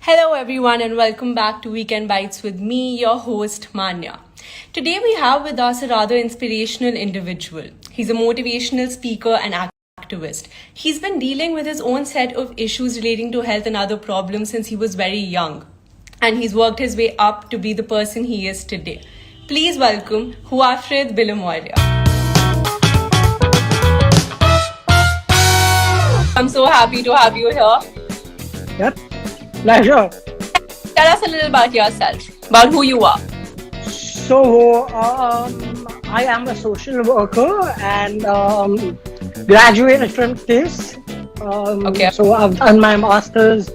Hello, everyone, and welcome back to Weekend Bytes with me, your host, Manya. Today, we have with us a rather inspirational individual. He's a motivational speaker and activist. He's been dealing with his own set of issues relating to health and other problems since he was very young. And he's worked his way up to be the person he is today. Please welcome Huafrid Billimoria. I'm so happy to have you here. Yep, pleasure. Tell us a little about yourself, about who you are. So, I am a social worker and graduated from this. Okay. So, I've done my master's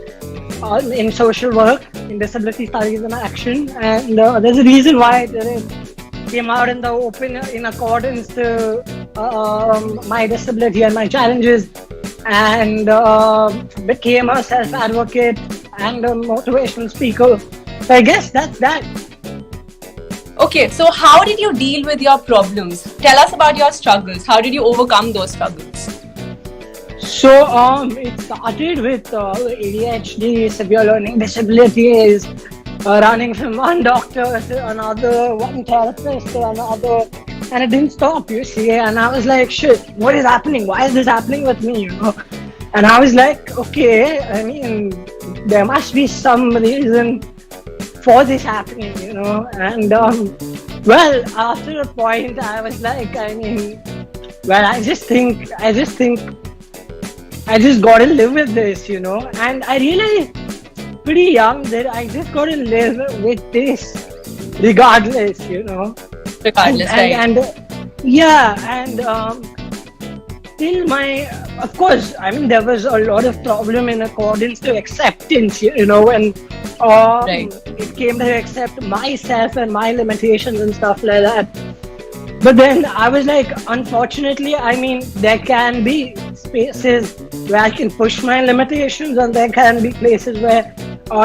in social work, in disability studies and action. And there's a reason why it came out in the open in accordance to my disability and my challenges. And became a self-advocate and a motivational speaker. So I guess that's that. Okay, so how did you deal with your problems? Tell us about your struggles. How did you overcome those struggles? So it started with ADHD, severe learning disabilities, running from one doctor to another, one therapist to another. And it didn't stop, you see. And I was like, shit, what is happening? Why is this happening with me, And I was like, okay, I mean, there must be some reason for this happening, And, well, after a point, I was like, I just gotta live with this, And I realized pretty young that I just gotta live with this regardless, Regardless, right? And till of course, there was a lot of problem in accordance to acceptance, when it came to accept myself and my limitations and stuff like that. But then I was like, unfortunately, there can be spaces where I can push my limitations, and there can be places where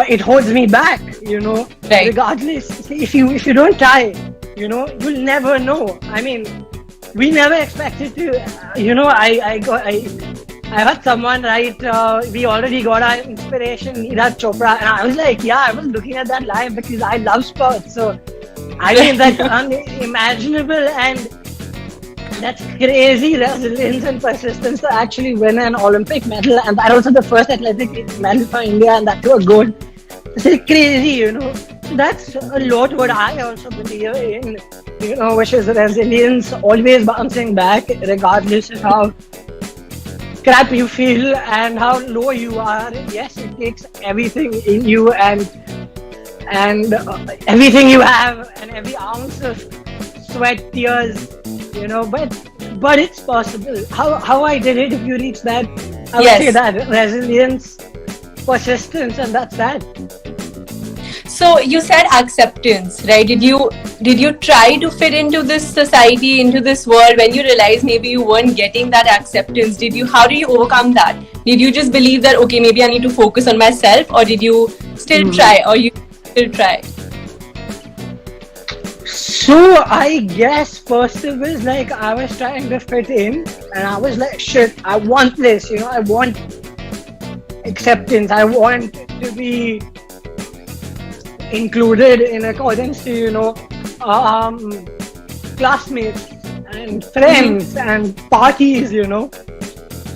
it holds me back, Right. Regardless, if you don't try, you'll never know. We never expected to, I heard someone write, we already got our inspiration, Neeraj Chopra, and I was like, I was looking at that line because I love sports, so that's unimaginable, and that's crazy resilience and persistence to actually win an Olympic medal, and that also the first athletic medal for India, and that too a gold. It's crazy, So that's a lot what I also believe in, which is resilience, always bouncing back, regardless of how crap you feel and how low you are. Yes, it takes everything in you and everything you have and every ounce of sweat, tears, but it's possible. How I did it, if you reach that, I would say that resilience, persistence, and that's that. So you said acceptance, right? Did you try to fit into this society, into this world, when you realized maybe you weren't getting that acceptance? How did you overcome that? Did you just believe that, okay, maybe I need to focus on myself, or did you still try, or you still try? So I guess first it was like I was trying to fit in, and I was like, shit, I want this, I want acceptance, I want to be included in accordance to, classmates and friends and parties,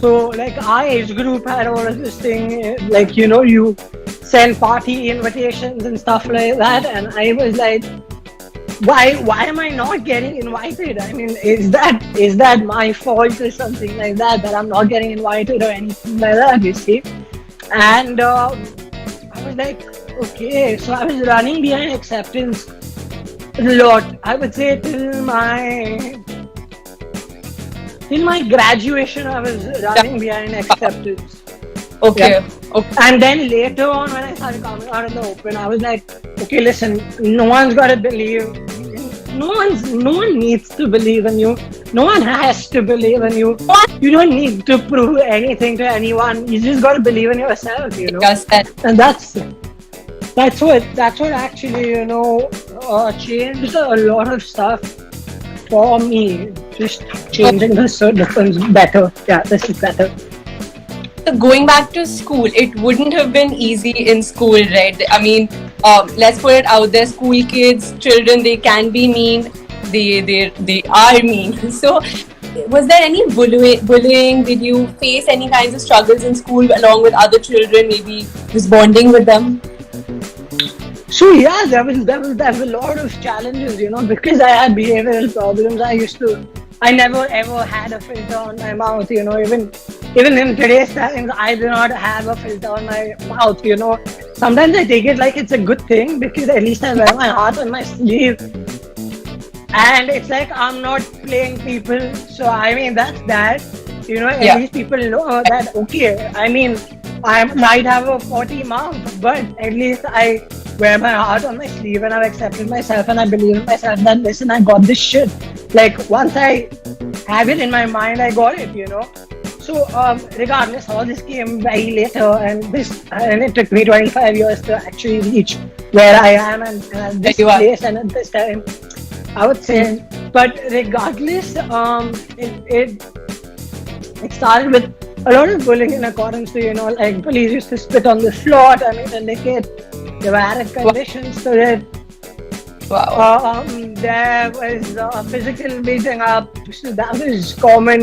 So like our age group had all of this thing, like, you send party invitations and stuff like that, and I was like, why am I not getting invited? Is that my fault or something like that I'm not getting invited or anything like that, you see? And I was like, okay, so I was running behind acceptance a lot. I would say till my graduation, I was running behind acceptance. Okay. Yeah. Okay. And then later on, when I started coming out in the open, I was like, okay, listen, no one's got to believe. No one needs to believe in you. No one has to believe in you. You don't need to prove anything to anyone. You just got to believe in yourself, Yes, And that's what actually, changed a lot of stuff for me. Just changing the circumstance better. Yeah, this is better. So going back to school, it wouldn't have been easy in school, right? I mean, let's put it out there: school kids, children, they can be mean. They are mean. So, was there any bullying? Did you face any kinds of struggles in school along with other children? Maybe just bonding with them. So yeah, there were a lot of challenges, because I had behavioral problems. I never ever had a filter on my mouth, even in today's times, I do not have a filter on my mouth, Sometimes I take it like it's a good thing because at least I wear my heart on my sleeve, and it's like I'm not playing people. So I mean that's that, At least people know that okay. I mean I might have a 40 mouth, but at least I wear my heart on my sleeve and I've accepted myself and I believe in myself that listen, I got this shit. Like once I have it in my mind, I got it, So regardless, all this came very later, and it took me 25 years to actually reach where I am and at this place and at this time, I would say. But regardless, it started with a lot of bullying in accordance to, like police used to spit on the floor, I mean, to lick it. There were added conditions to it. Wow. There was physical beating up. So that was common,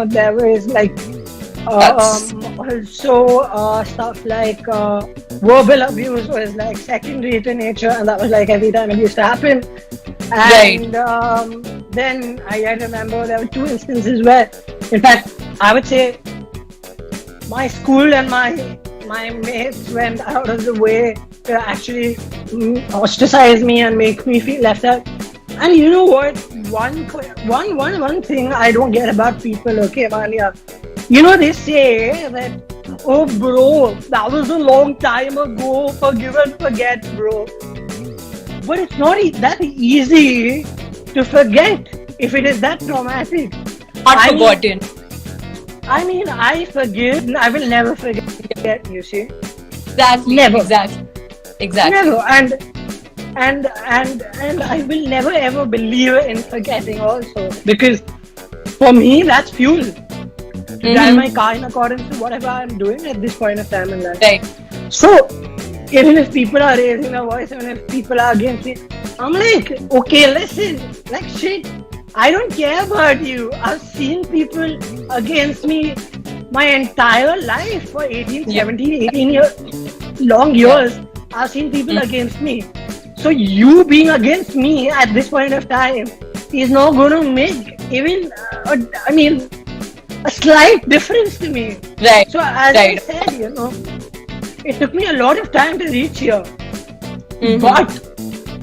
There was like also stuff like verbal abuse was like secondary to nature, and that was like every time it used to happen. And then I remember there were 2 instances where, in fact, I would say my school and my mates went out of the way to actually ostracize me and make me feel left out. And you know what? One thing I don't get about people, okay, Manya, they say that, oh bro, that was a long time ago, forgive and forget, bro. But it's not that easy to forget if it is that traumatic. Not forgotten. I forgive, I will never forget, you see. Exactly. Never. Exactly. Never. And I will never ever believe in forgetting also, because for me that's fuel to drive my car in accordance to whatever I'm doing at this point of time in life. Right. So even if people are raising their voice, even if people are against me, I'm like, okay, listen, like shit, I don't care about you. I've seen people against me my entire life for 18 years. I've seen people against me. So you being against me at this point of time is not going to make even, a slight difference to me. Right. So as I said, it took me a lot of time to reach here. But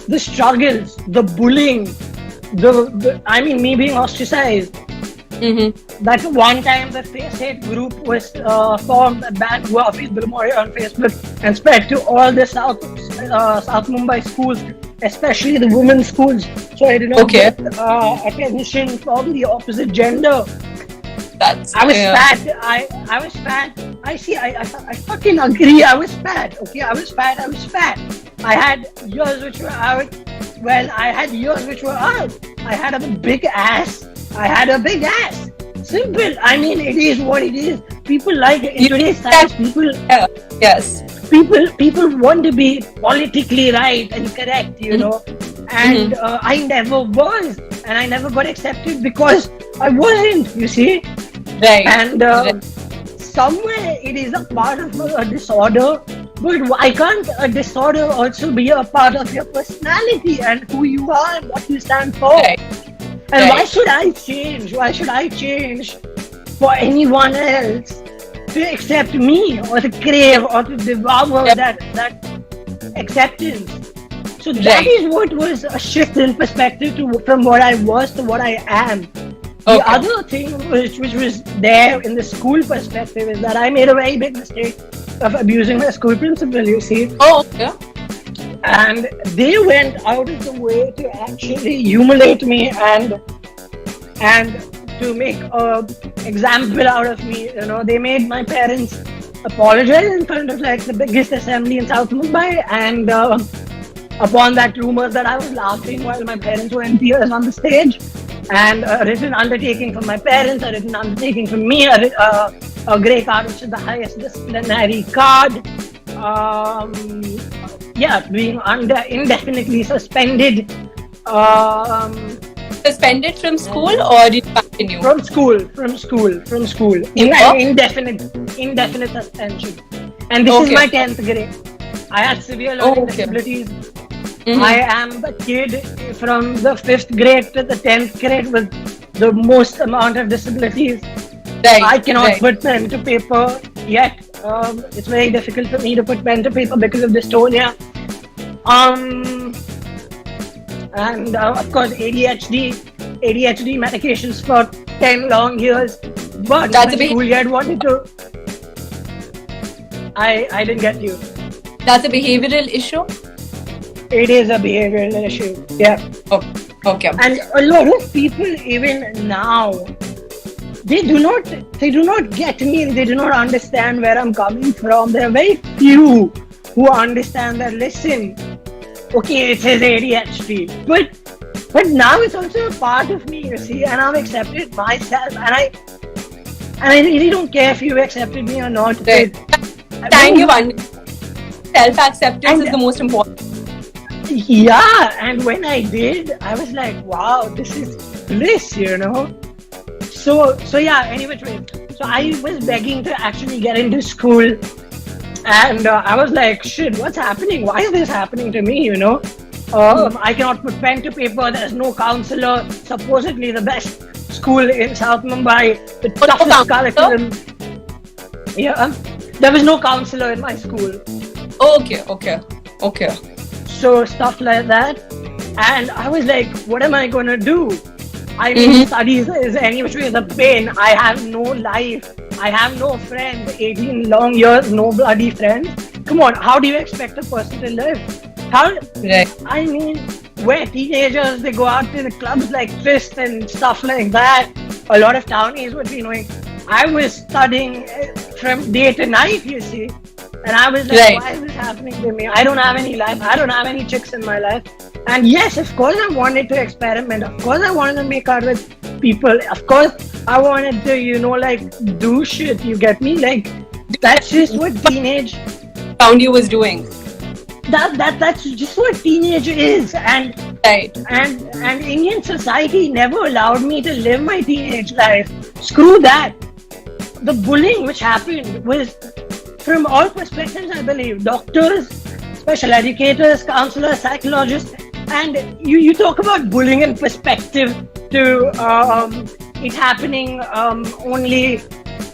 the struggles, the bullying, me being ostracized. That one time the Face Hate group was formed, banned Huafrid Billimoria on Facebook and spread to all the South Mumbai schools, especially the women's schools. So I did not get attention from the opposite gender. I was fat. I was fat. I fucking agree. I was fat. Okay, I was fat. I had years which were out. Well, I had years which were out. I had a big ass. Simple. It is what it is. People like it. In today's times, people want to be politically right and correct, and I never was, and I never got accepted because I wasn't, you see. Right. And somewhere it is a part of a disorder, but why can't a disorder also be a part of your personality and who you are and what you stand for? Right. And why should I change? Why should I change for anyone else to accept me or to crave or to devour that acceptance? So that is what was a shift in perspective from what I was to what I am. The other thing which was there in the school perspective is that I made a very big mistake of abusing my school principal, you see. And they went out of the way to actually humiliate me and to make an example out of me. They made my parents apologize in front of like the biggest assembly in South Mumbai, and upon that rumors that I was laughing while my parents were in tears on the stage, and a written undertaking from my parents, a written undertaking from me, a grey card, which is the highest disciplinary card. Being indefinitely suspended. Suspended from school, or did you continue? From school. Indefinite suspension. And this is my 10th grade. I had severe learning disabilities. I am the kid from the 5th grade to the 10th grade with the most amount of disabilities. Right. I cannot put pen to paper yet. It's very difficult for me to put pen to paper because of dystonia. And of course ADHD medications for 10 long years. But that's my school yet wanted to. I didn't get you. That's a behavioral issue? It is a behavioral issue. Yeah. Okay. And a lot of people even now, they do not get me. They do not understand where I'm coming from. There are very few who understand that. Listen, okay, it says ADHD, but now it's also a part of me, you see, and I've accepted myself, and I really don't care if you accepted me or not. Right. Thank you. Self-acceptance is the most important. Yeah, and when I did, I was like, wow, this is bliss, you know. So yeah. Anyway, so I was begging to actually get into school. And I was like, shit, what's happening? Why is this happening to me, you know? I cannot put pen to paper. There's no counselor. Supposedly the best school in South Mumbai. The toughest curriculum. Yeah. There was no counselor in my school. Okay. So stuff like that. And I was like, what am I going to do? I mean, studies is any which way is a pain. I have no life. I have no friends. 18 long years, no bloody friends. Come on, how do you expect a person to live? I mean, where teenagers, they go out to the clubs like Fist and stuff like that. A lot of townies would be knowing. I was studying from day to night, you see. And I was like, why is this happening to me? I don't have any life. I don't have any chicks in my life. And yes, of course I wanted to experiment. Of course I wanted to make out with people. Of course I wanted to, do shit. You get me? Like, that's just what teenage found you was doing. That's just what teenage is. And Indian society never allowed me to live my teenage life. Screw that. The bullying which happened was from all perspectives, I believe. Doctors, special educators, counselors, psychologists. And you talk about bullying in perspective to it happening only,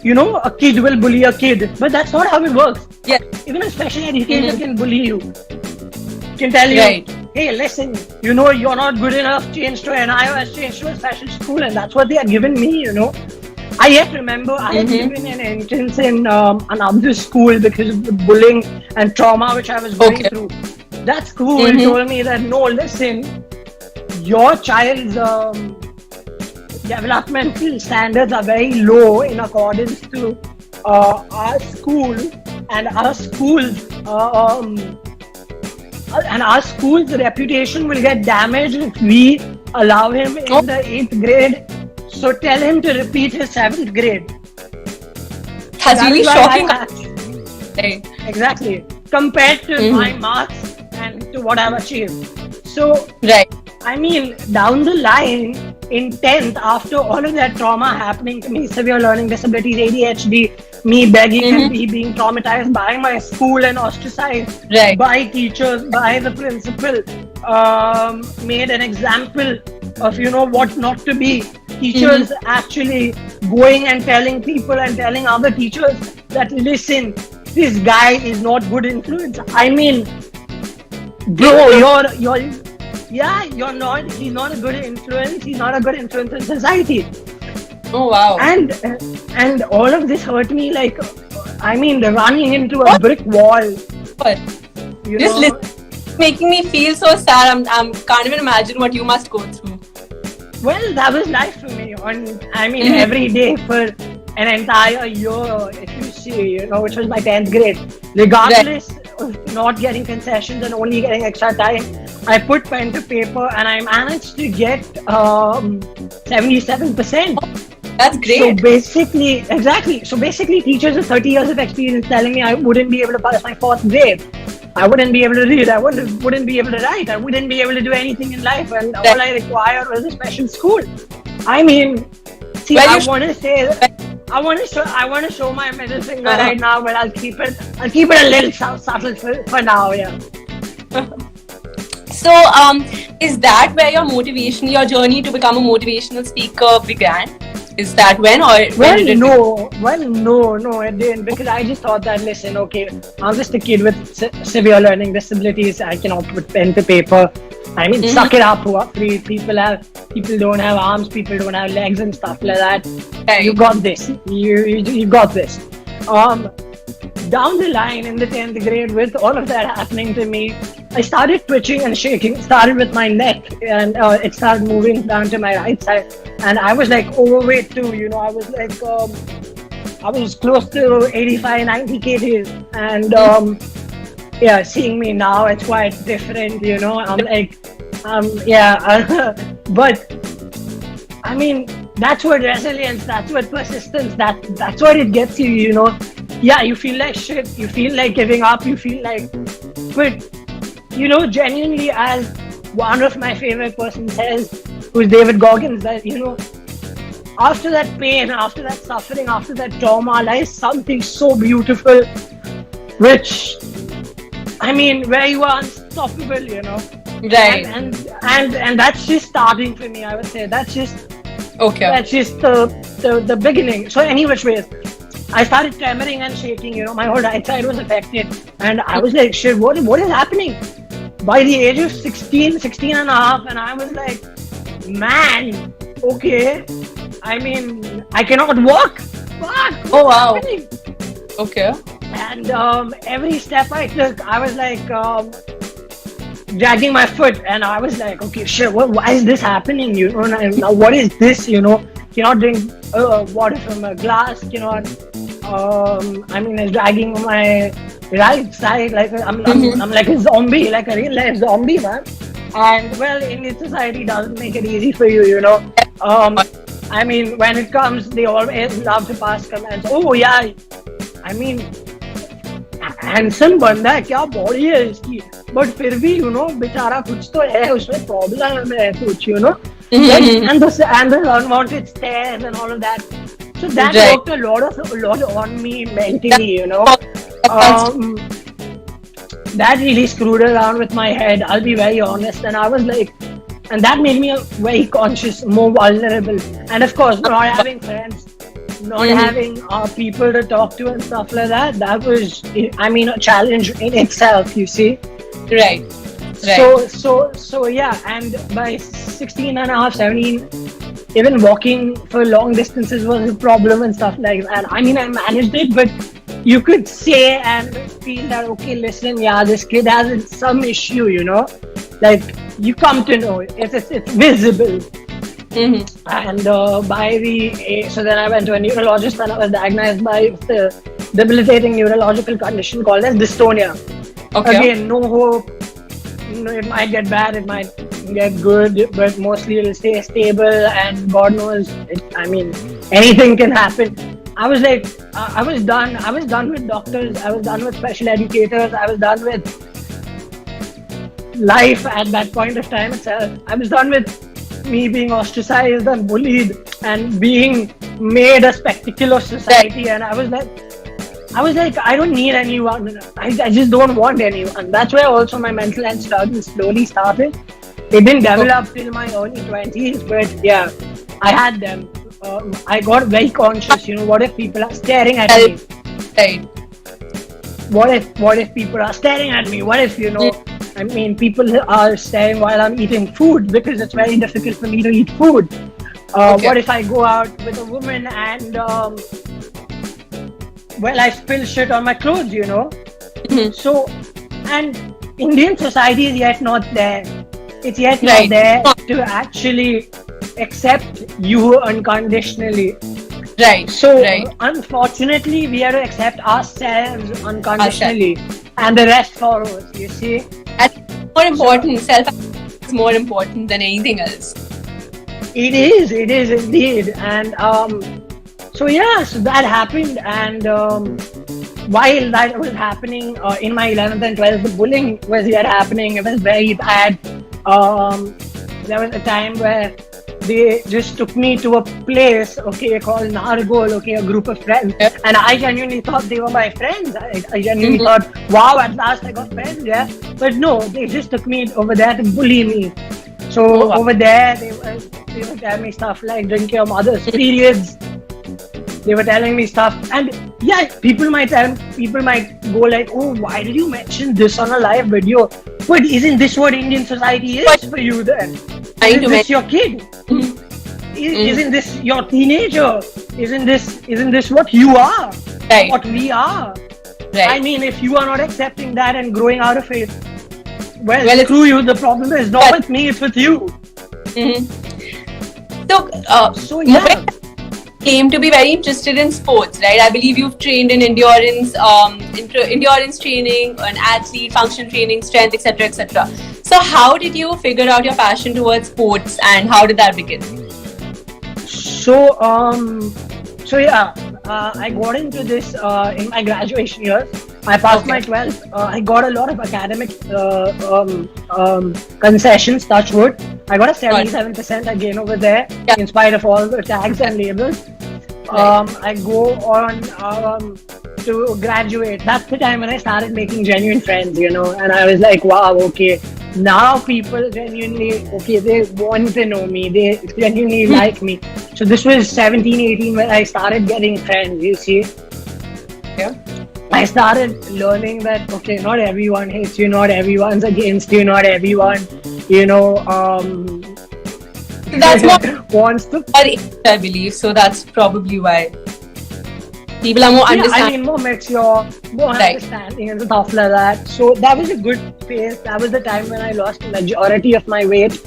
a kid will bully a kid. But that's not how it works. Yeah. Even a special educator can bully you. Can tell you, hey, listen, you're not good enough, change to an iOS, change to a special school. And that's what they had given me, I yet remember I had given an entrance in another school because of the bullying and trauma which I was going through. That school told me that, no, listen, your child's developmental standards are very low in accordance to our school, and our school's reputation will get damaged if we allow him in the 8th grade. So tell him to repeat his 7th grade. That's really shocking. Exactly. Compared to my marks and to what I've achieved. So, I mean, down the line, in 10th, after all of that trauma happening to me, severe learning disabilities, ADHD, me begging and me being traumatized by my school and ostracized by teachers, by the principal, made an example of, what not to be. Teachers actually going and telling people and telling other teachers that, listen, this guy is not good influence. I mean, bro, he's not a good influence. He's not a good influence in society. Oh, wow. And all of this hurt me like, running into a brick wall. But making me feel so sad. I can't even imagine what you must go through. Well, that was life for me. Every day for an entire year, if you see, which was my 10th grade. Regardless of not getting concessions and only getting extra time, I put pen to paper and I managed to get 77%. That's great. So basically, exactly. So basically, teachers with 30 years of experience telling me I wouldn't be able to pass my fourth grade. I wouldn't be able to read. I wouldn't be able to write. I wouldn't be able to do anything in life. And all I required was a special school. I mean, see, Well, I want to say, I want to show my middle finger right now, but I'll keep it a little subtle for now. Yeah. So, is that where your journey to become a motivational speaker began? Is that when, or when did it? No, it didn't, because I just thought that, listen, okay, I'm just a kid with severe learning disabilities. I cannot put pen to paper. I mean, suck it up, Huafrid. People don't have arms, people don't have legs and stuff like that. Right. You got this. You got this. Down the line in the 10th grade, with all of that happening to me, I started twitching and shaking. It started with my neck, and it started moving down to my right side. And I was like overweight too, I was like, I was close to 85, 90 kgs. And yeah, seeing me now, it's quite different, I'm like, but I mean, that's what resilience, that's what persistence, that's what it gets you, Yeah, you feel like shit, you feel like giving up, but genuinely, as one of my favorite persons says, who's David Goggins, that, after that pain, after that suffering, after that trauma, lies something so beautiful, which, I mean, where you are unstoppable, Right. And that's just starting for me, I would say. That's just the beginning. So any which ways, I started tremoring and shaking, my whole right side was affected. And I was like, shit, what is happening? By the age of 16 and a half, and I was like, man, okay. I mean, I cannot walk. Fuck, oh, wow. Happening? Okay. And every step I took, I was like dragging my foot, and I was like, okay, shit, why is this happening? Now what is this? Cannot drink water from a glass. I mean, it's dragging my right side like I'm like a zombie, like a real life zombie, man. And well, Indian society doesn't make it easy for you, I mean, when it comes, they always love to pass comments. Oh yeah, I mean, handsome बंदा है, क्या body है इसकी, but फिर भी बेचारा कुछ तो है उसमें, प्रॉब्लम है कुछ, and the unwanted stares and all of that. So that worked a lot on me mentally, that really screwed around with my head, I'll be very honest. And I was like, and that made me very conscious, more vulnerable, and of course not having friends, not having people to talk to and stuff like that, that was, I mean, a challenge in itself, you see. Right. So yeah, and by 16 and a half, 17, even walking for long distances was a problem and stuff like that. I mean, I managed it, but you could say and feel that, okay, listen, yeah, this kid has some issue, like you come to know it's visible. And so then I went to a neurologist and I was diagnosed by the debilitating neurological condition called as dystonia. Okay. Again, no hope. It might get bad, it might get good, but mostly it'll stay stable, and God knows, I mean, anything can happen. I was like, I was done with doctors, I was done with special educators, I was done with life at that point of time itself. I was done with me being ostracized and bullied and being made a spectacle of society, and I was like, I don't need anyone. I just don't want anyone. That's where also my mental health struggle slowly started. It didn't develop till my early 20s, but yeah, I had them. I got very conscious, what if people are staring at me? Right. What if people are staring at me? What if, I mean, people are staring while I'm eating food, because it's very difficult for me to eat food. What if I go out with a woman and I spill shit on my clothes, So, and Indian society is yet not there. It's yet not there to actually accept you unconditionally. Right. So, unfortunately, we have to accept ourselves unconditionally, and the rest follows, you see. That's more important. Self is more important than anything else. It is indeed. And so yeah, so that happened. And while that was happening in my 11th and 12th, the bullying was yet happening. It was very bad. There was a time where they just took me to a place, okay, called Nargol, okay, a group of friends. And I genuinely thought they were my friends. I genuinely thought, wow, at last I got friends, yeah. But no, they just took me over there to bully me. So over there, they were telling me stuff like drink your mother's periods. They were telling me stuff, and yeah, people might go like, oh, why did you mention this on a live video? But isn't this what Indian society is for you then? Isn't this your kid? Isn't this your teenager? Isn't this what you are? Right. What we are? Right. I mean, if you are not accepting that and growing out of it, well screw you. The problem is not with me; it's with you. So yeah. Came to be very interested in sports, right? I believe you've trained in endurance, endurance training, an athlete, function training, strength, etc., etc. So, how did you figure out your passion towards sports, and how did that begin? So yeah, I got into this in my graduation years. I passed my 12th. I got a lot of academic concessions, touch wood. I got a 77% again over there, in spite of all the tags and labels. I go on to graduate. That's the time when I started making genuine friends, you know, and I was like, wow, okay, now people genuinely, okay, they want to know me, they genuinely like me. So this was 17, 18 when I started getting friends, you see. Yeah. I started learning that, okay, not everyone hates you, not everyone's against you, not everyone, you know, that's what wants to. I believe, so that's probably why people are more understanding. I mean, more mature, more understanding and stuff like that. So that was a good phase. That was the time when I lost the majority of my weight.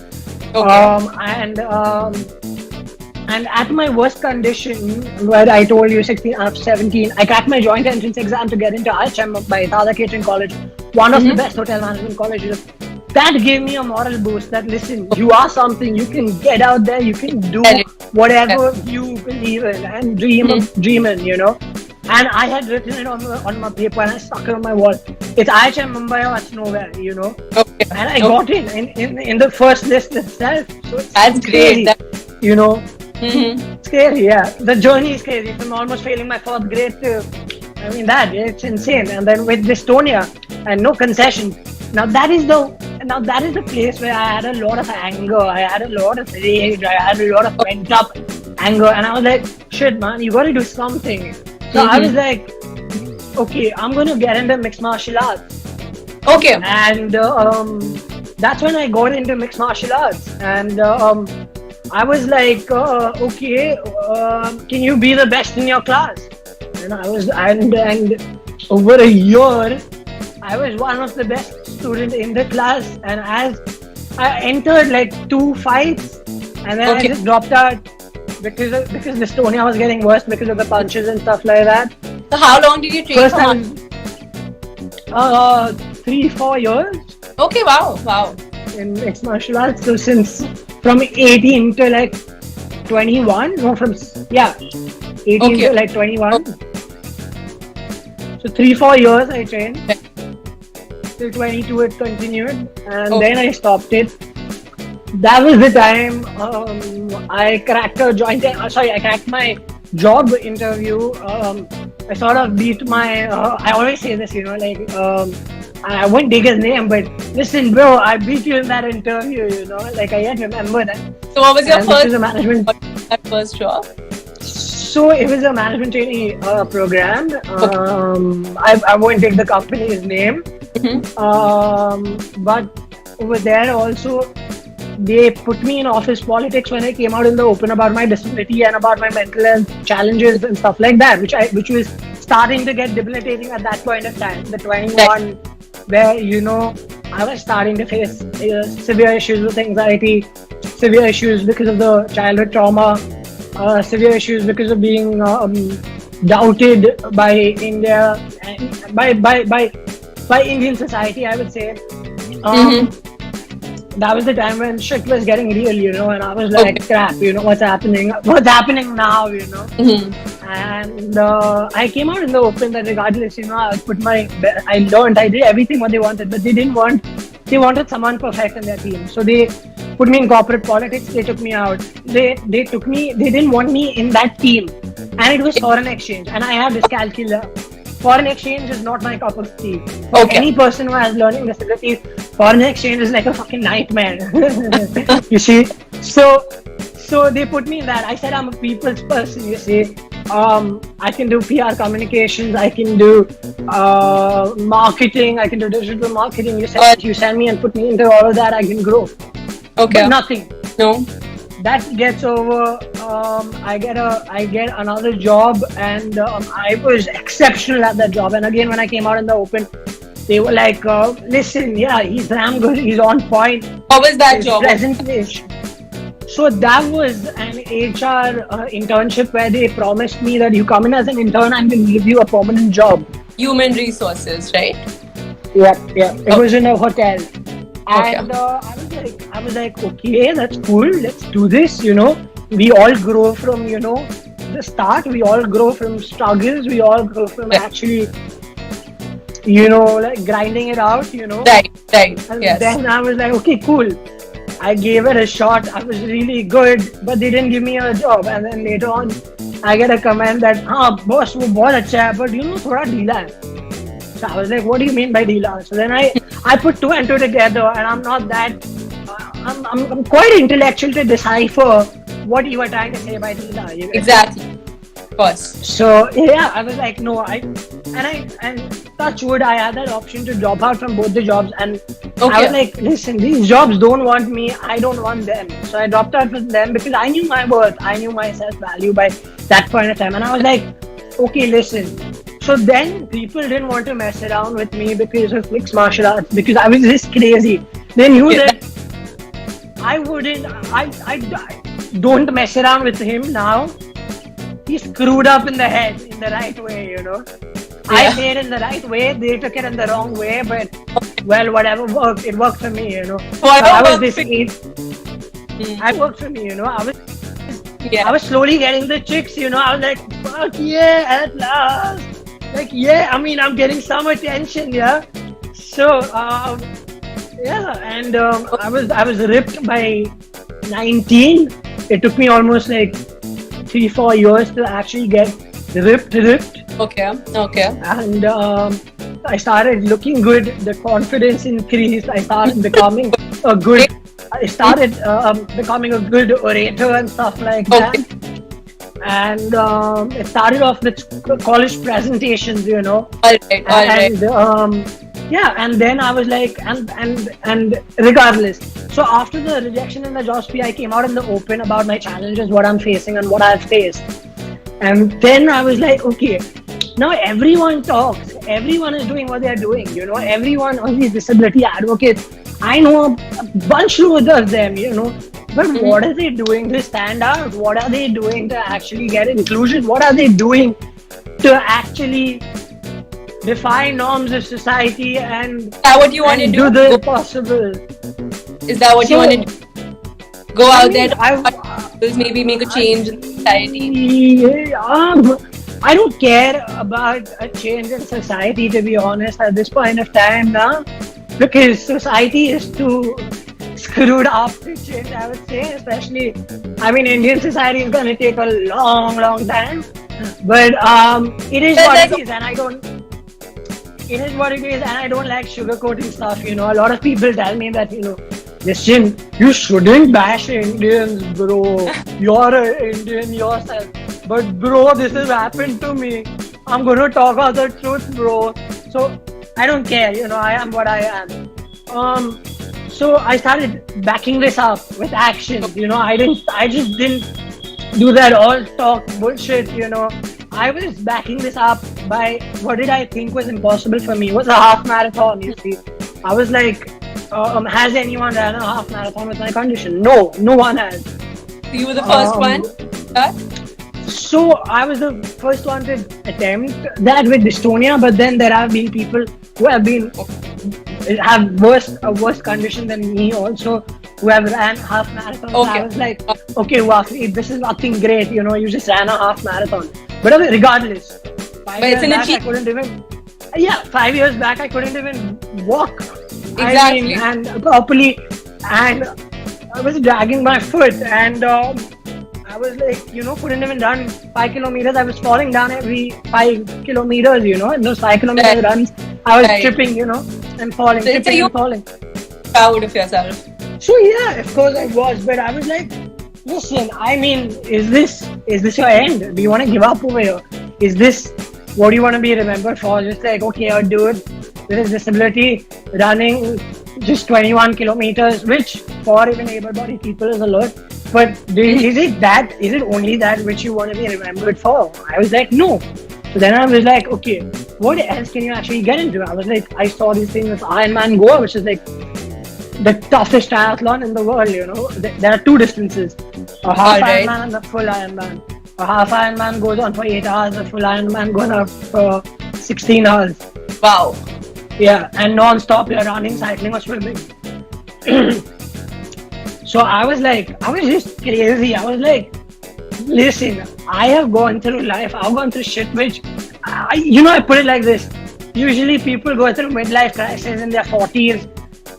And at my worst condition, where I told you 16 after 17, I cracked my joint entrance exam to get into IHM by Tata Catering College, one of the best hotel management colleges. That gave me a moral boost that, listen, you are something, you can get out there, you can do whatever you believe in and dream in, you know. And I had written it on my paper and I stuck it on my wall. It's IHM Mumbai or it's nowhere, you know. And I got in the first list itself. So that's great. You know. It's crazy, yeah. The journey is crazy. From almost failing my 4th grade to, I mean, it's insane. And then with Dystonia and no concession. Now that is the place where I had a lot of anger. I had a lot of rage. I had a lot of pent up anger. And I was like, shit, man, you got to do something. So I was like, okay, I'm going to get into mixed martial arts. Okay. And that's when I got into mixed martial arts. And I was like, okay, can you be the best in your class? And I was, and over a year, I was one of the best students in the class. And as I entered like 2 fights, and then I just dropped out because Dystonia was getting worse because of the punches and stuff like that. So how long did you train? First time, 3-4 years. Okay, wow. In mixed martial arts, so since from 18 to like 21, no, from 18 to like 21. So 3-4 years I trained. Till 22 it continued, and then I stopped it. That was the time I cracked I cracked my job interview. I sort of beat my. I always say this, you know, like. I won't take his name, but listen, bro, I beat you in that interview, you know, like I yet remember that. So what was your first job? So it was a management training program. I won't take the company's name. But over there also, they put me in office politics when I came out in the open about my disability and about my mental health challenges and stuff like that, which was starting to get debilitating at that point of time, the 21, where, you know, I was starting to face severe issues with anxiety, severe issues because of the childhood trauma, severe issues because of being doubted by India, by Indian society, I would say. that was the time when shit was getting real, and I was like, crap, what's happening? What's happening now, And I came out in the open that regardless, I learned, I did everything what they wanted, but they wanted someone perfect in their team. So they put me in corporate politics, they took me out. They didn't want me in that team. And it was foreign exchange. And I had dyscalculia. Foreign exchange is not my cup of tea. Any person who has learning disabilities, foreign exchange is like a fucking nightmare. You see? So they put me in that. I said I'm a people's person, you see. I can do PR communications, I can do marketing, I can do digital marketing. You send me and put me into all of that, I can grow. But nothing. No. That gets over. I get another job, and I was exceptional at that job. And again, when I came out in the open, they were like, "Listen, yeah, he's damn good. He's on point." How was that job? Presentation. So that was an HR internship where they promised me that you come in as an intern and we'll give you a permanent job. Human resources, right? Yeah. It was in a hotel. And I was like, okay, that's cool. Let's do this. We all grow from, the start. We all grow from struggles. We all grow from actually, like grinding it out. Right. And yes. then I was like, okay, cool. I gave it a shot. I was really good, but they didn't give me a job. And then later on, I get a comment that, boss, वो बहुत अच्छा है, but थोड़ा ढीला है. So I was like, what do you mean by dealer? So then I put two and two together, and I'm not that, I'm quite intellectual to decipher what you were trying to say by dealer. Exactly. Of course. So yeah, I was like, no, and touch wood, I had that option to drop out from both the jobs, and I was like, listen, these jobs don't want me, I don't want them. So I dropped out from them because I knew my worth, I knew my self-value by that point of time, and I was like, okay, listen. So then people didn't want to mess around with me because of mixed martial arts, because I was just crazy. They knew that I don't mess around with him now. He's screwed up in the head in the right way, I played in the right way, they took it in the wrong way, but well, whatever worked, it worked for me, I was this age. I worked for me, I was slowly getting the chicks, I was like, fuck yeah, at last. Like, yeah, I mean, I'm getting some attention, yeah. So, and I was ripped by 19. It took me almost like 3-4 years to actually get ripped. Okay. And I started looking good. The confidence increased. I started becoming a good orator and stuff like that. And it started off with college presentations, All right. And then I was like, and regardless. So after the rejection in the job spree, I came out in the open about my challenges, what I'm facing and what I've faced. And then I was like, okay, now everyone talks. Everyone is doing what they're doing, everyone, all these disability advocates. I know a bunch of them, but what are they doing to stand out? What are they doing to actually get inclusion? What are they doing to actually defy norms of society and is that what you want to do the impossible? Is that what you want to do? Go out there to maybe make a change in society? I don't care about a change in society, to be honest, at this point of time now, because society is too screwed up to change, I would say, especially, Indian society is going to take a long time, but it is what it is, and I don't like sugarcoating stuff, a lot of people tell me that, listen, you shouldn't bash Indians, bro, you're an Indian yourself, but bro, this has happened to me, I'm going to talk about the truth, bro, so I don't care, I am what I am. So I started backing this up with action, I just didn't do that all talk bullshit, I was backing this up by what did I think was impossible for me. It was a half marathon, you see. I was like, has anyone ran a half marathon with my condition? No one has. You were the first one? So I was the first one to attempt that with dystonia, but then there have been people who have been have a worse condition than me also, who have ran half marathons. Okay. I was like, okay, Huafrid, this is nothing great, you just ran a half marathon. But regardless, But it's an I achievement. couldn't even, 5 years back I couldn't even walk. Exactly. And properly, and I was dragging my foot, and I was like, couldn't even run 5 kilometers. I was falling down every 5 kilometers, in those 5 kilometer runs. I was tripping, and falling, So tripping and falling. Proud of yourself. So yeah, of course I was, but I was like, listen, I mean, is this your end? Do you want to give up over here? Is this what do you want to be remembered for? Just like, okay, a dude with his disability running just 21 kilometers, which for even able-bodied people is a lot. But is it only that which you want to be remembered for? I was like, no. So then I was like, okay, what else can you actually get into? I was like, I saw these things with Ironman Goa, which is like the toughest triathlon in the world, There are two distances, a half Ironman and a full Ironman. A half Ironman goes on for 8 hours, a full Ironman goes on for 16 hours. Wow. Yeah, and non-stop you're running, cycling or swimming. So I was just crazy. I was like, listen, I have gone through life, I've gone through shit which, I put it like this. Usually people go through midlife crisis in their 40s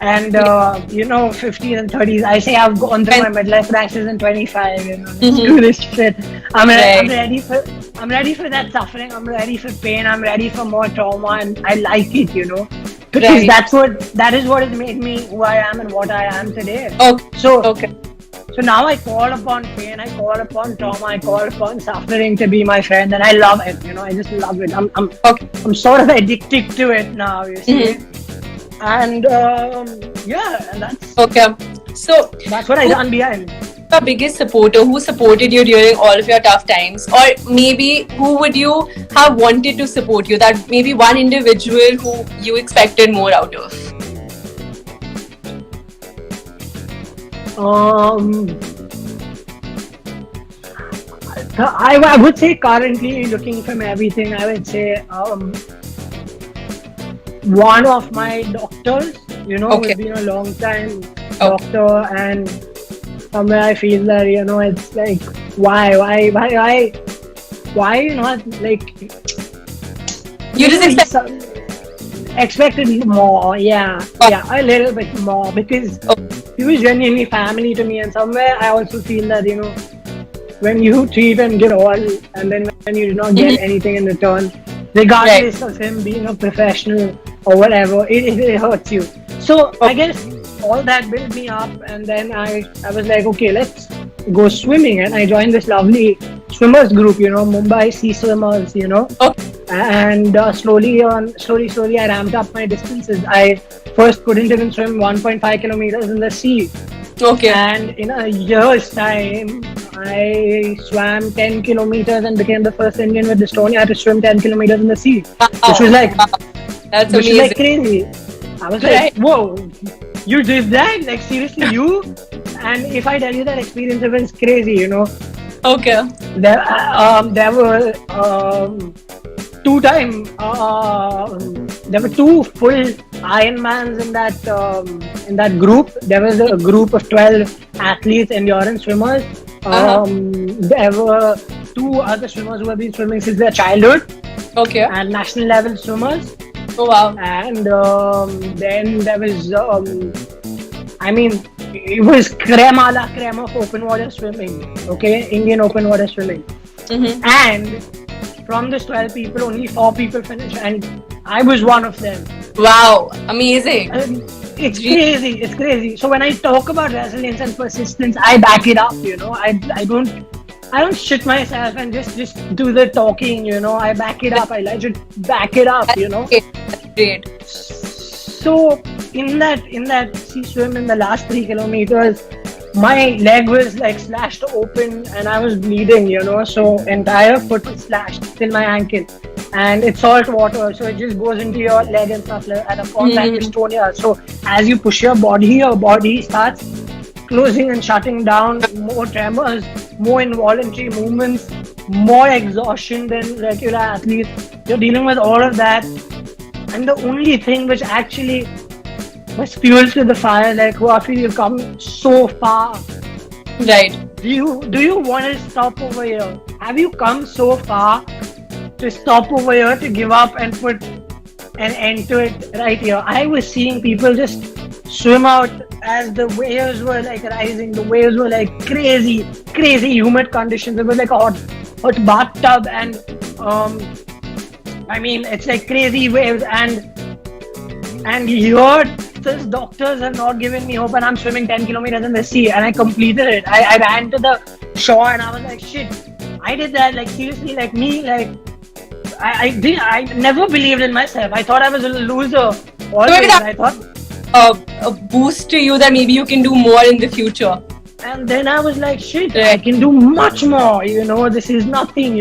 and 50s and 30s. I say I've gone through my midlife crisis in 25. Let's do this shit. I'm ready for that suffering. I'm ready for pain. I'm ready for more trauma, and I like it. Because that is what has made me who I am and what I am today. So now I call upon pain, I call upon trauma, I call upon suffering to be my friend, and I love it. I just love it. I'm sort of addicted to it now. You see. And and that's So that's what I done behind. The biggest supporter who supported you during all of your tough times, or maybe who would you have wanted to support you? That maybe one individual who you expected more out of. I would say currently looking from everything, I would say one of my doctors, who's been a long time doctor, and somewhere I feel that, it's like, why not, like, you just expected more, a little bit more, because he was genuinely family to me, and somewhere I also feel that, when you treat and give all, and then when you do not get anything in return, regardless of him being a professional or whatever, it hurts you. So I guess all that built me up, and then I was like, okay, let's go swimming, and I joined this lovely swimmers group, Mumbai Sea Swimmers, and slowly I ramped up my distances. I first couldn't even swim 1.5 kilometers in the sea. And in a year's time, I swam 10 kilometers and became the first Indian with dystonia to swim 10 kilometers in the sea. Which was like, that's which amazing. was like crazy. I was like, whoa, you did that? Like, seriously, you? And if I tell you that experience, it was crazy, There were there were 2 full Ironmans in that group. There was a group of 12 athletes, endurance swimmers. There were 2 other swimmers who have been swimming since their childhood. And national level swimmers. Oh wow. And then there was it was creme a la creme of open water swimming. Indian open water swimming. And from this 12 people, only 4 people finished, and I was one of them. Wow, amazing. It's crazy. So when I talk about resilience and persistence, I back it up, I don't shit myself and just do the talking, I back it up. I legit back it up, That's great. So in that sea swim in the last 3 kilometers, my leg was like slashed open and I was bleeding, so entire foot was slashed till my ankle, and it's salt water, so it just goes into your leg and stuff like, and a form like dystonia. So as you push your body starts closing and shutting down, more tremors, more involuntary movements, more exhaustion than regular athletes. You're dealing with all of that, and the only thing which actually was fuel to the fire. Like, Huafrid, you've come so far. Right. Do you want to stop over here? Have you come so far to stop over here, to give up and put an end to it right here? I was seeing people just swim out as the waves were like rising. The waves were like crazy humid conditions. It was like a hot bathtub, and I mean, it's like crazy waves, and here these doctors have not given me hope, and I'm swimming 10 kilometers in the sea, and I completed it. I ran to the shore, and I was like, shit, I did that. Like, seriously, like me, like I never believed in myself. I thought I was a loser always. I thought a boost to you that maybe you can do more in the future. And then I was like, shit, I can do much more, this is nothing,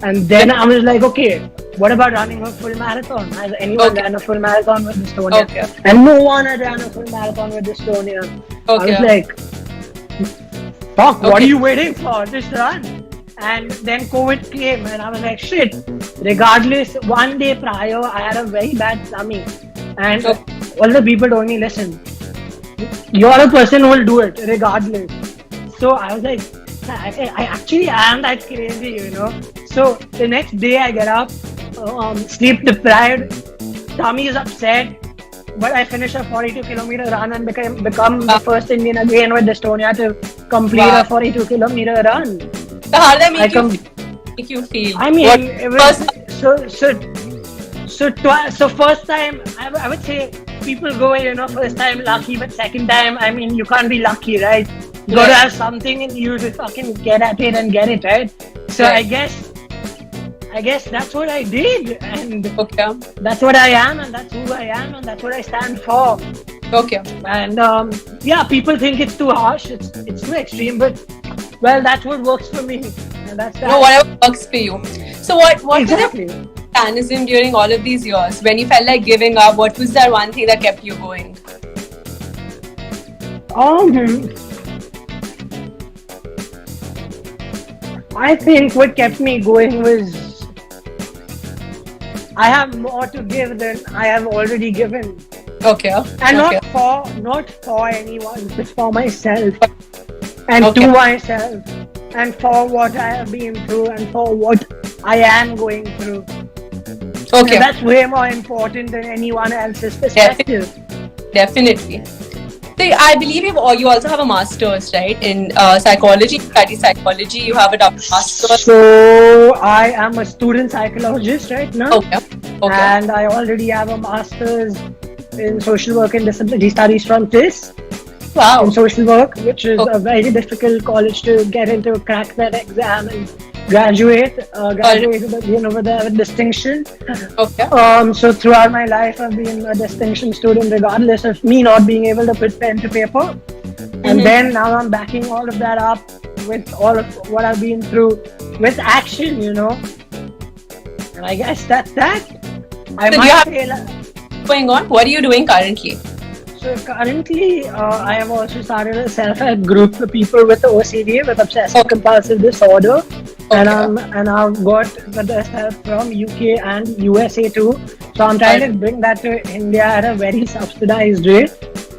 And then I was like, okay, what about running a full marathon? Has anyone ran a full marathon with Estonia? Okay. And no one had ran a full marathon with Estonia. Okay. I was like, fuck, what are you waiting for? Just run. And then COVID came, and I was like, shit, regardless, one day prior, I had a very bad tummy. And all the people told me, listen, you're a person who will do it regardless. So I was like, I actually am that crazy, So the next day I get up, sleep deprived, tummy is upset, but I finish a 42-kilometer run and become the first Indian again with Estonia to complete a 42-kilometer run. So how did that make you feel? I mean, it was so first time, I would say people go, first time lucky, but second time, I mean, you can't be lucky, right? You got to have something in you to fucking get at it and get it, right? So I guess that's what I did, and that's what I am, and that's who I am, and that's what I stand for. Okay. And people think it's too harsh, it's too extreme, but well, that's what works for me, and that's that. No, whatever works for you. So what exactly. was your mechanism during all of these years when you felt like giving up? What was that one thing that kept you going? I think what kept me going was I have more to give than I have already given. Okay. And not for anyone, but for myself. And to myself. And for what I have been through and for what I am going through. Okay. And that's way more important than anyone else's perspective. Definitely. So I believe you also have a master's, right, in psychology. You study psychology. You have a double master's. So I am a student psychologist right now. Okay. And I already have a master's in social work and disability studies from TIS. Wow. In social work, which is a very difficult college to get into, crack that exam and graduated over there with distinction. Okay. So throughout my life, I've been a distinction student, regardless of me not being able to put pen to paper. And then now I'm backing all of that up with all of what I've been through with action, And I guess that's that. Going on, what are you doing currently? So currently, I have also started a self-help group for people with OCD, with obsessive compulsive disorder. And I've got the best help from UK and USA too. So I'm trying to bring that to India at a very subsidized rate.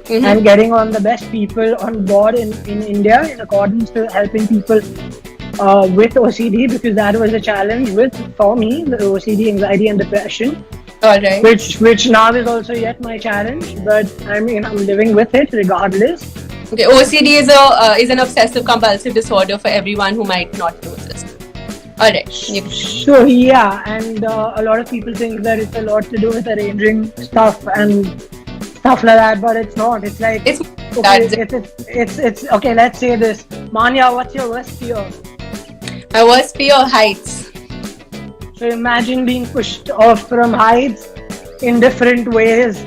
And getting on the best people on board in India in accordance to helping people with OCD, because that was a challenge for me, the OCD, anxiety and depression. All right. Which now is also yet my challenge, but I mean, I'm living with it regardless. Okay, OCD is an obsessive compulsive disorder for everyone who might not know this. All right. So yeah, and a lot of people think that it's a lot to do with arranging stuff and stuff like that, but it's not. It's like it's okay. Let's say this, Manya. What's your worst fear? My worst fear: heights. So imagine being pushed off from heights in different ways,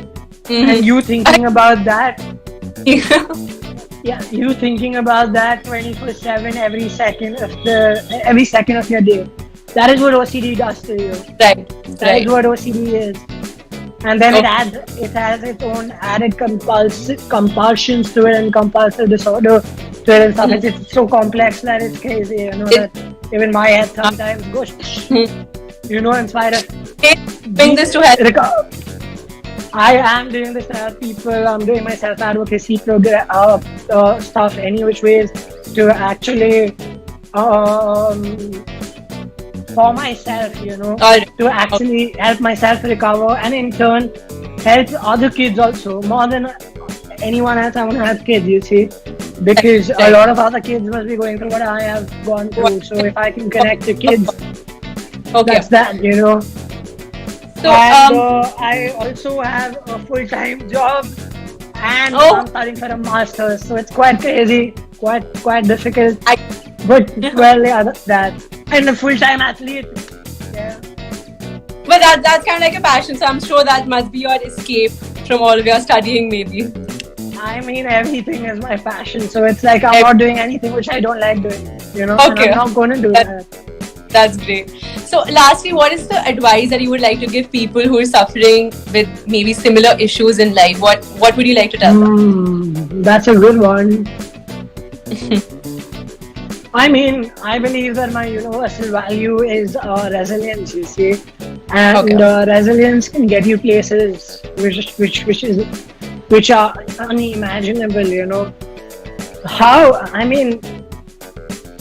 and you thinking about that. Yeah, you thinking about that 24/7 every second of your day. That is what OCD does to you. Right. That is what OCD is. And then it has its own added compulsions to it and compulsive disorder to it and stuff. It's so complex that it's crazy, that even my head sometimes goes, in spite of bring this to health. I am doing this to help people. I'm doing my self-advocacy stuff any which ways to actually for myself, Alright. to actually help myself recover and in turn help other kids also. More than anyone else, I want to help kids, you see, because a lot of other kids must be going through what I have gone through. So if I can connect to kids, that's that. So, And I also have a full-time job and I'm studying for a master's, so it's quite crazy, quite difficult. But well, yeah, that's that. And a full-time athlete. Yeah. But that's kind of like a passion, so I'm sure that must be your escape from all of your studying, maybe. I mean, everything is my passion, so it's like I'm not doing anything which I don't like doing, And Okay. I'm not going to do that. That's great. So, lastly, what is the advice that you would like to give people who are suffering with maybe similar issues in life? What would you like to tell them? That's a good one. I mean, I believe that my universal value is resilience, you see, and resilience can get you places which are unimaginable. How? I mean,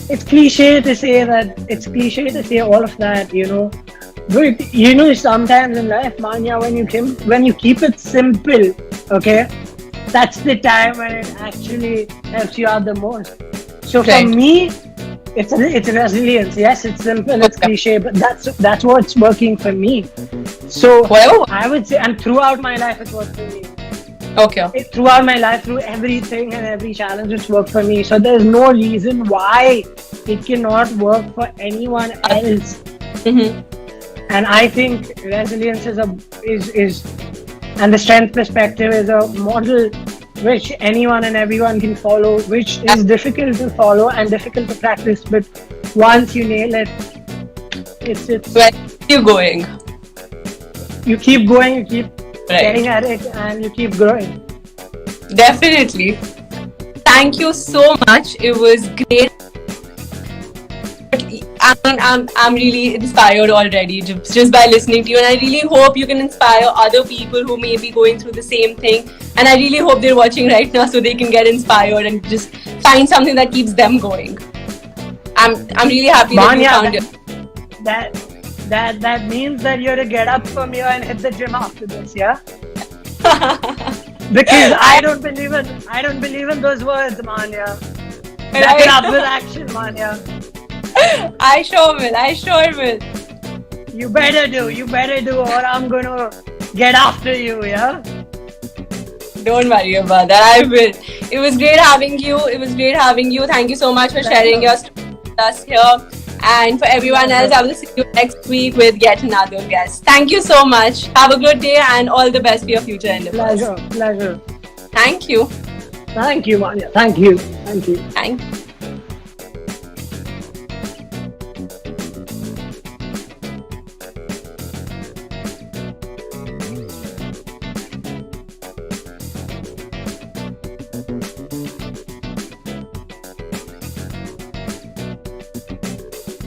it's cliche to say all of that, But sometimes in life, Manya, when you keep it simple, okay, that's the time when it actually helps you out the most. So for me, it's resilience. Yes, it's simple, it's cliche, but that's what's working for me. So I would say, and throughout my life, it worked for me. Throughout my life, through everything and every challenge, it's worked for me. So there's no reason why it cannot work for anyone else. And I think resilience is and the strength perspective is a model which anyone and everyone can follow, which is difficult to follow and difficult to practice, but once you nail it, it's where you going? You keep going, you keep getting at it, and you keep growing. Definitely. Thank you so much. It was great. I'm really inspired already just by listening to you, and I really hope you can inspire other people who may be going through the same thing. And I really hope they're watching right now so they can get inspired and just find something that keeps them going. I'm really happy that you found it. That means that you're to get up from here and hit the gym after this, yeah? Because I don't believe in those words, Manya. Back it up with action, Manya. I sure will. You better do, or I'm gonna get after you, yeah? Don't worry about that, I will. It was great having you. Thank you so much for sharing your story with us here. And for everyone else, I will see you next week with yet another guest. Thank you so much. Have a good day and all the best for your future endeavors. Pleasure. Thank you. Thank you, Manya. Thank you. Thank you.